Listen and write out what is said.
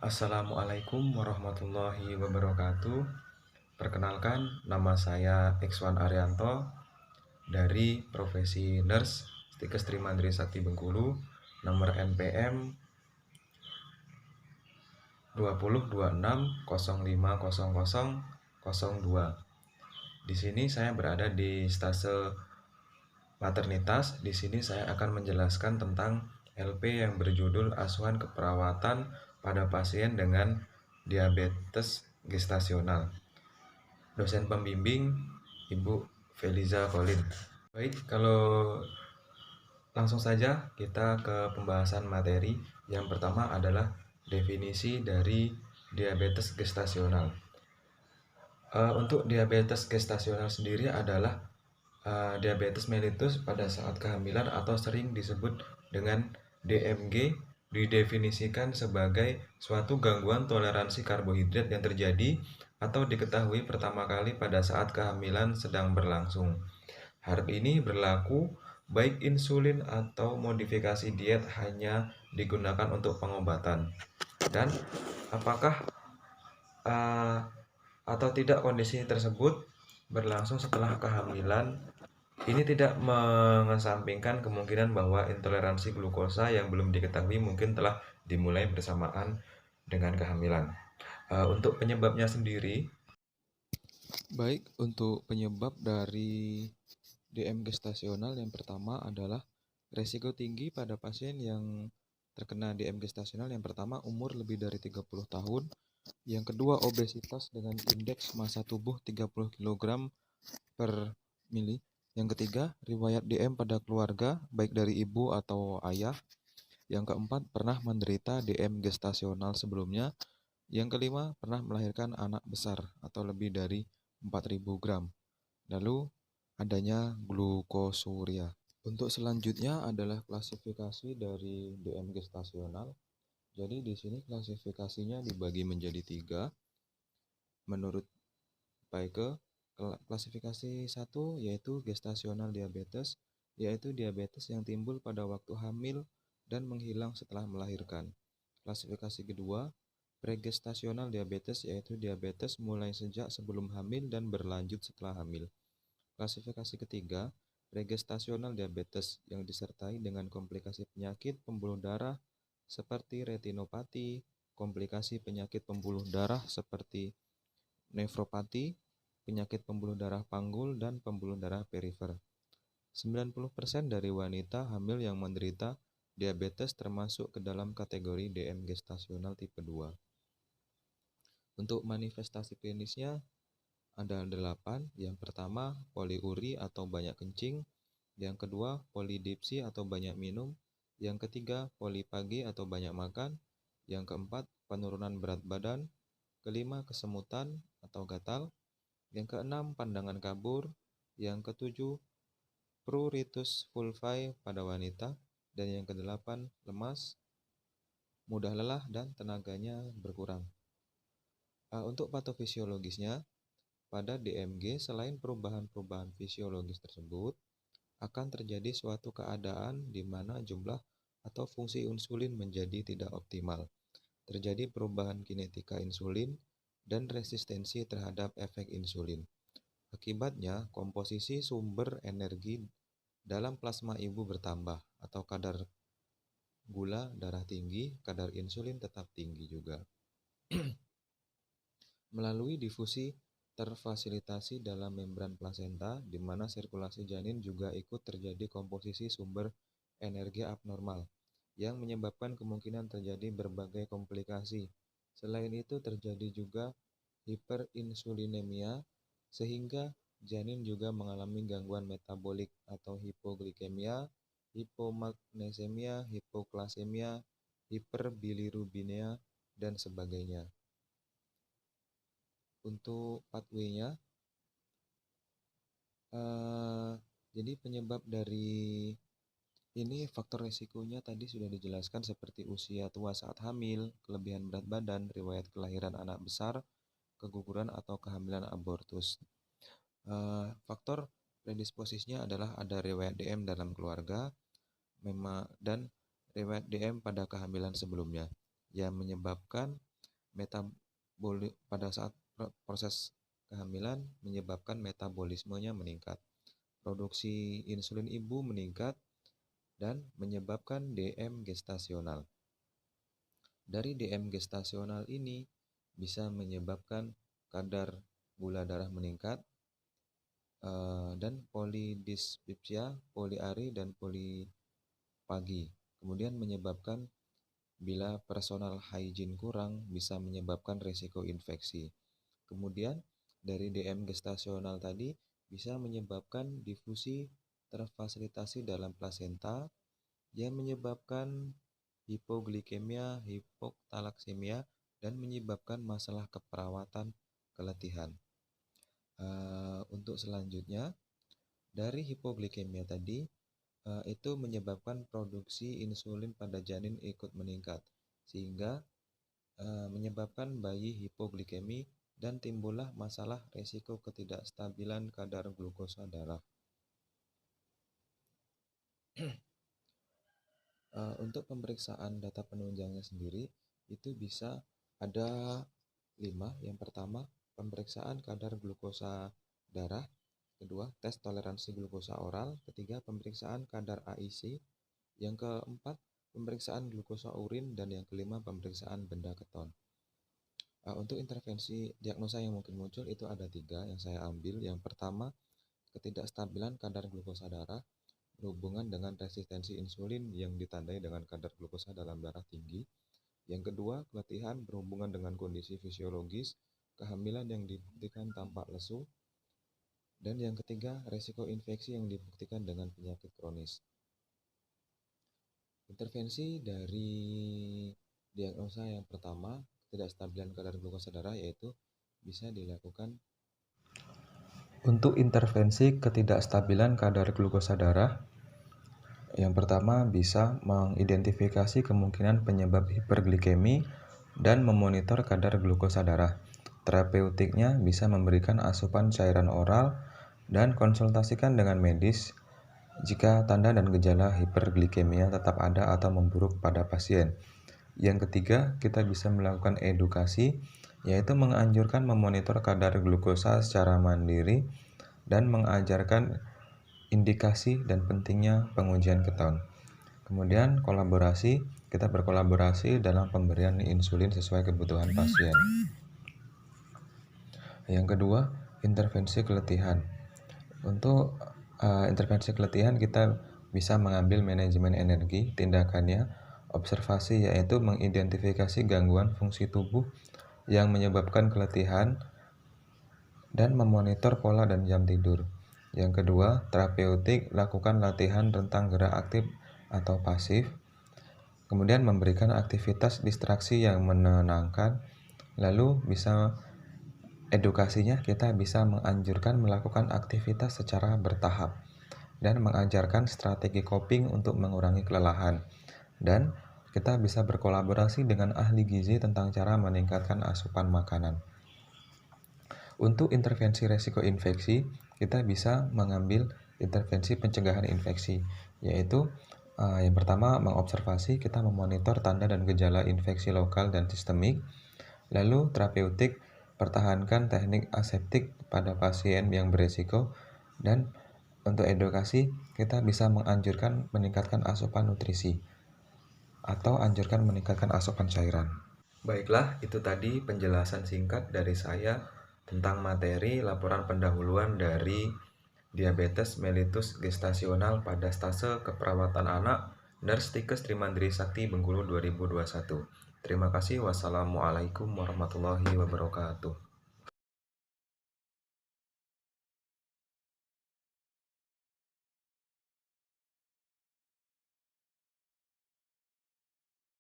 Assalamualaikum warahmatullahi wabarakatuh. Perkenalkan, nama saya Ikswan Arianto dari profesi nurse Stikes Trimandri Sakti Bengkulu, nomor NPM 2026050002. Di sini saya berada di stase maternitas. Di sini saya akan menjelaskan tentang LP yang berjudul Asuhan Keperawatan pada Pasien dengan Diabetes Gestasional. Dosen pembimbing Ibu Feliza Colin. Baik, kalau langsung saja kita ke pembahasan materi. Yang pertama adalah definisi dari diabetes gestasional. Untuk diabetes gestasional sendiri adalah diabetes mellitus pada saat kehamilan atau sering disebut dengan DMG, didefinisikan sebagai suatu gangguan toleransi karbohidrat yang terjadi atau diketahui pertama kali pada saat kehamilan sedang berlangsung. Hal ini berlaku baik insulin atau modifikasi diet hanya digunakan untuk pengobatan. Dan apakah atau tidak kondisi tersebut berlangsung setelah kehamilan, ini tidak mengesampingkan kemungkinan bahwa intoleransi glukosa yang belum diketahui mungkin telah dimulai bersamaan dengan kehamilan. Untuk penyebabnya sendiri, Untuk penyebab dari DM gestasional yang pertama adalah resiko tinggi pada pasien yang terkena DM gestasional. Yang pertama, umur lebih dari 30 tahun. Yang kedua, obesitas dengan indeks massa tubuh 30 kg per mili. Yang ketiga, riwayat DM pada keluarga, baik dari ibu atau ayah. Yang keempat, pernah menderita DM gestasional sebelumnya. Yang kelima, pernah melahirkan anak besar atau lebih dari 4.000 gram. Lalu, adanya glukosuria. Untuk selanjutnya adalah klasifikasi dari DM gestasional. Jadi di sini klasifikasinya dibagi menjadi 3. Menurut Paike, klasifikasi 1 yaitu gestasional diabetes, yaitu diabetes yang timbul pada waktu hamil dan menghilang setelah melahirkan. Klasifikasi kedua, pregestasional diabetes, yaitu diabetes mulai sejak sebelum hamil dan berlanjut setelah hamil. Klasifikasi ketiga, pregestasional diabetes yang disertai dengan komplikasi penyakit pembuluh darah seperti retinopati, komplikasi penyakit pembuluh darah seperti nefropati, penyakit pembuluh darah panggul, dan pembuluh darah perifer. 90% dari wanita hamil yang menderita diabetes termasuk ke dalam kategori DM gestasional tipe 2. Untuk manifestasi klinisnya ada 8. Yang pertama, poliuri atau banyak kencing. Yang kedua, polidipsi atau banyak minum. Yang ketiga, polipagi atau banyak makan. Yang keempat, penurunan berat badan. Kelima, kesemutan atau gatal. Yang keenam, pandangan kabur. Yang ketujuh, pruritus vulvae pada wanita. Dan yang kedelapan, lemas, mudah lelah, dan tenaganya berkurang. Untuk patofisiologisnya, pada DMG selain perubahan-perubahan fisiologis tersebut, akan terjadi suatu keadaan di mana jumlah atau fungsi insulin menjadi tidak optimal. Terjadi perubahan kinetika insulin dan resistensi terhadap efek insulin. Akibatnya, komposisi sumber energi dalam plasma ibu bertambah atau kadar gula darah tinggi, kadar insulin tetap tinggi juga. Melalui difusi terfasilitasi dalam membran plasenta, di mana sirkulasi janin juga ikut terjadi komposisi sumber energi abnormal, yang menyebabkan kemungkinan terjadi berbagai komplikasi. Selain itu terjadi juga hiperinsulinemia, sehingga janin juga mengalami gangguan metabolik atau hipoglikemia, hipomagnesemia, hipoklasemia, hiperbilirubinemia, dan sebagainya. Untuk pathway-nya, jadi penyebab dari ini faktor risikonya tadi sudah dijelaskan seperti usia tua saat hamil, kelebihan berat badan, riwayat kelahiran anak besar, keguguran atau kehamilan abortus. Faktor predisposisinya adalah ada riwayat DM dalam keluarga dan riwayat DM pada kehamilan sebelumnya yang menyebabkan pada saat proses kehamilan menyebabkan metabolismenya meningkat, produksi insulin ibu meningkat, dan menyebabkan DM gestasional. Dari DM gestasional ini bisa menyebabkan kadar gula darah meningkat, dan polidispepsia, poliari, dan polipagi. Kemudian menyebabkan bila personal hygiene kurang bisa menyebabkan risiko infeksi. Kemudian dari DM gestasional tadi bisa menyebabkan difusi terfasilitasi dalam plasenta yang menyebabkan hipoglikemia, hipotalaksemia, dan menyebabkan masalah keperawatan keletihan. Untuk selanjutnya, dari hipoglikemia tadi itu menyebabkan produksi insulin pada janin ikut meningkat, sehingga menyebabkan bayi hipoglikemi dan timbullah masalah resiko ketidakstabilan kadar glukosa darah. Untuk pemeriksaan data penunjangnya sendiri itu bisa ada 5. Yang pertama, pemeriksaan kadar glukosa darah. Kedua, tes toleransi glukosa oral. Ketiga, pemeriksaan kadar AIC. Yang keempat, pemeriksaan glukosa urin. Dan yang kelima, pemeriksaan benda keton. Untuk intervensi diagnosa yang mungkin muncul itu ada 3 yang saya ambil. Yang pertama, ketidakstabilan kadar glukosa darah berhubungan dengan resistensi insulin yang ditandai dengan kadar glukosa dalam darah tinggi. Yang kedua, keletihan berhubungan dengan kondisi fisiologis, kehamilan yang dibuktikan tampak lesu. Dan yang ketiga, resiko infeksi yang dibuktikan dengan penyakit kronis. Intervensi dari diagnosa yang pertama, ketidakstabilan kadar glukosa darah, yaitu bisa dilakukan. Untuk intervensi ketidakstabilan kadar glukosa darah, yang pertama bisa mengidentifikasi kemungkinan penyebab hiperglikemi dan memonitor kadar glukosa darah. Terapeutiknya bisa memberikan asupan cairan oral dan konsultasikan dengan medis jika tanda dan gejala hiperglikemia tetap ada atau memburuk pada pasien. Yang ketiga, kita bisa melakukan edukasi, yaitu menganjurkan memonitor kadar glukosa secara mandiri dan mengajarkan indikasi dan pentingnya pengujian keton. Kemudian kolaborasi, kita berkolaborasi dalam pemberian insulin sesuai kebutuhan pasien. Yang kedua, intervensi keletihan. Untuk intervensi keletihan kita bisa mengambil manajemen energi. Tindakannya observasi, yaitu mengidentifikasi gangguan fungsi tubuh yang menyebabkan keletihan dan memonitor pola dan jam tidur. Yang kedua, terapeutik, lakukan latihan rentang gerak aktif atau pasif. Kemudian memberikan aktivitas distraksi yang menenangkan. Lalu bisa edukasinya, kita bisa menganjurkan melakukan aktivitas secara bertahap dan mengajarkan strategi coping untuk mengurangi kelelahan. Dan kita bisa berkolaborasi dengan ahli gizi tentang cara meningkatkan asupan makanan. Untuk intervensi resiko infeksi, kita bisa mengambil intervensi pencegahan infeksi, yaitu yang pertama mengobservasi, kita memonitor tanda dan gejala infeksi lokal dan sistemik. Lalu terapeutik, pertahankan teknik aseptik pada pasien yang berisiko. Dan untuk edukasi, kita bisa menganjurkan meningkatkan asupan nutrisi atau anjurkan meningkatkan asupan cairan. Baiklah, itu tadi penjelasan singkat dari saya tentang materi laporan pendahuluan dari diabetes mellitus gestasional pada stase keperawatan anak Nurse Tikes Trimandri Sakti Bengkulu 2021. Terima kasih. Wassalamualaikum warahmatullahi wabarakatuh.